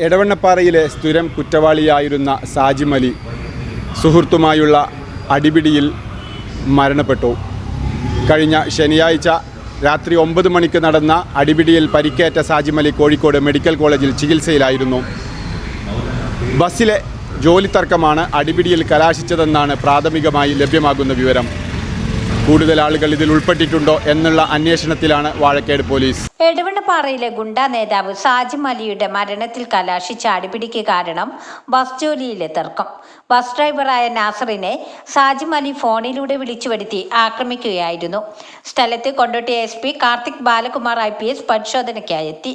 എടവണ്ണപ്പാറയിലെ സ്ഥിരം കുറ്റവാളിയായിരുന്ന സാജിമലി സുഹൃത്തുമായുള്ള അടിപിടിയിൽ മരണപ്പെട്ടു. കഴിഞ്ഞ ശനിയാഴ്ച രാത്രി 9 മണിക്ക് നടന്ന അടിപിടിയിൽ പരിക്കേറ്റ സാജിമലി കോഴിക്കോട് മെഡിക്കൽ കോളേജിൽ ചികിത്സയിലായിരുന്നു. ബസ്സിലെ ജോലി തർക്കമാണ് അടിപിടിയിൽ കലാശിച്ചതെന്നാണ് പ്രാഥമികമായി ലഭ്യമാകുന്ന വിവരം. കൂടുതൽ ആളുകൾ ഇതിൽ ഉൾപ്പെട്ടിട്ടുണ്ടോ എന്നുള്ള അന്വേഷണത്തിലാണ് വാഴക്കാട് പോലീസ്. എടവണ്ണപ്പാറയിലെ ഗുണ്ടാ നേതാവ് സാജിമലിയുടെ മരണത്തിൽ കലാശിച്ച അടിപിടിക്ക് കാരണം ബസ് ജോലിയിലെ തർക്കം. ബസ് ഡ്രൈവറായ നാസറിനെ സാജിമലി ഫോണിലൂടെ വിളിച്ചു വരുത്തി ആക്രമിക്കുകയായിരുന്നു. സ്ഥലത്ത് കൊണ്ടോട്ടി SP കാർത്തിക് ബാലകുമാർ IPS പരിശോധനയ്ക്കായി എത്തി.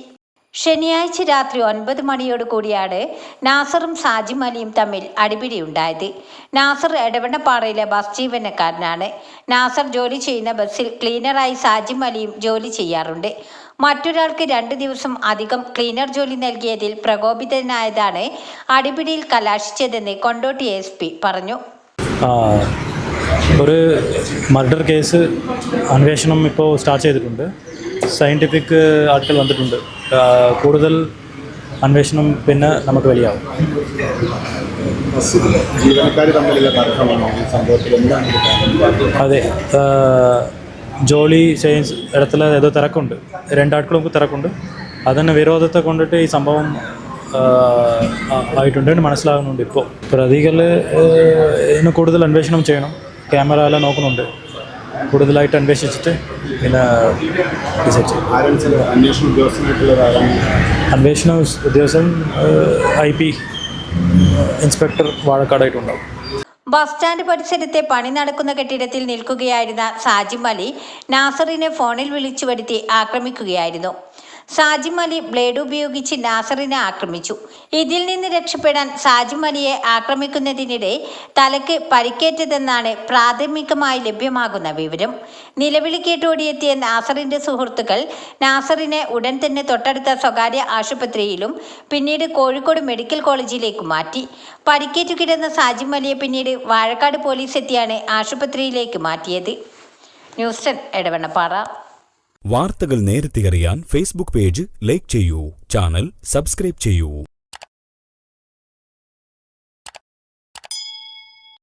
ശനിയാഴ്ച രാത്രി 9 മണിയോട് കൂടിയാണ് നാസറും സാജിമലിയും തമ്മിൽ അടിപിടിയുണ്ടായത്. നാസർ എടവണ്ണപ്പാറയിലെ ബസ് ജീവനക്കാരനാണ്. നാസർ ജോലി ചെയ്യുന്ന ബസ്സിൽ ക്ലീനറായി സാജിമലിയും ജോലി ചെയ്യാറുണ്ട്. മറ്റൊരാൾക്ക് 2 ദിവസം അധികം ക്ലീനർ ജോലി നൽകിയതിൽ പ്രകോപിതനായതാണ് അടിപിടിയിൽ കലാശിച്ചതെന്ന് കൊണ്ടോട്ടി SP പറഞ്ഞു. ഒരു മർഡർ കേസ് അന്വേഷണം ഇപ്പോൾ സ്റ്റാർട്ട് ചെയ്തിട്ടുണ്ട്. സയൻറ്റിഫിക് ആർട്ടിക്കൽ വന്നിട്ടുണ്ട്. കൂടുതൽ അന്വേഷണം പിന്നെ നമുക്ക് വലിയാവും. അതെ, ജോലി ചെയ്യുന്ന ഇടത്തിൽ ഏതോ തിരക്കുണ്ട്, 2 ആൾക്കും തിരക്കുണ്ട്. അതിന് വിരോധത്തെ കൊണ്ടിട്ട് ഈ സംഭവം ആയിട്ടുണ്ടെന്ന് മനസ്സിലാകുന്നുണ്ട്. ഇപ്പോൾ പ്രതികൾ ഇതിന് കൂടുതൽ അന്വേഷണം ചെയ്യണം. ക്യാമറ എല്ലാം നോക്കുന്നുണ്ട്. കൂടുതലായിട്ട് അന്വേഷിച്ചിട്ട് പിന്നെ അന്വേഷണ ഉദ്യോഗസ്ഥൻ IP ഇൻസ്പെക്ടർ വാഴക്കാടായിട്ടുണ്ടാവും. ബസ് സ്റ്റാൻഡ് പരിസരത്തെ പണി നടക്കുന്ന കെട്ടിടത്തിൽ നിൽക്കുകയായിരുന്ന സാജിമലി നാസറിനെ ഫോണിൽ വിളിച്ചു വരുത്തി ആക്രമിക്കുകയായിരുന്നു. സാജിമലി ബ്ലേഡ് ഉപയോഗിച്ച് നാസറിനെ ആക്രമിച്ചു. ഇതിൽ നിന്ന് രക്ഷപ്പെടാൻ സാജിമലിയെ ആക്രമിക്കുന്നതിനിടെ തലയ്ക്ക് പരിക്കേറ്റതെന്നാണ് പ്രാഥമികമായി ലഭ്യമാകുന്ന വിവരം. നിലവിളി കേട്ടോടിയെത്തിയ നാസറിന്റെ സുഹൃത്തുക്കൾ നാസറിനെ ഉടൻ തന്നെ തൊട്ടടുത്ത സ്വകാര്യ ആശുപത്രിയിലും പിന്നീട് കോഴിക്കോട് മെഡിക്കൽ കോളേജിലേക്കും മാറ്റി. പരിക്കേറ്റു കിടന്ന സാജിമലിയെ പിന്നീട് വാഴക്കാട് പോലീസ് എത്തിയാണ് ആശുപത്രിയിലേക്ക് മാറ്റിയത്. News desk Edavannappara. വാർത്തകൾ നേരത്തെ അറിയാൻ ഫേസ്ബുക്ക് പേജ് ലൈക്ക് ചെയ്യൂ, ചാനൽ സബ്സ്ക്രൈബ് ചെയ്യൂ.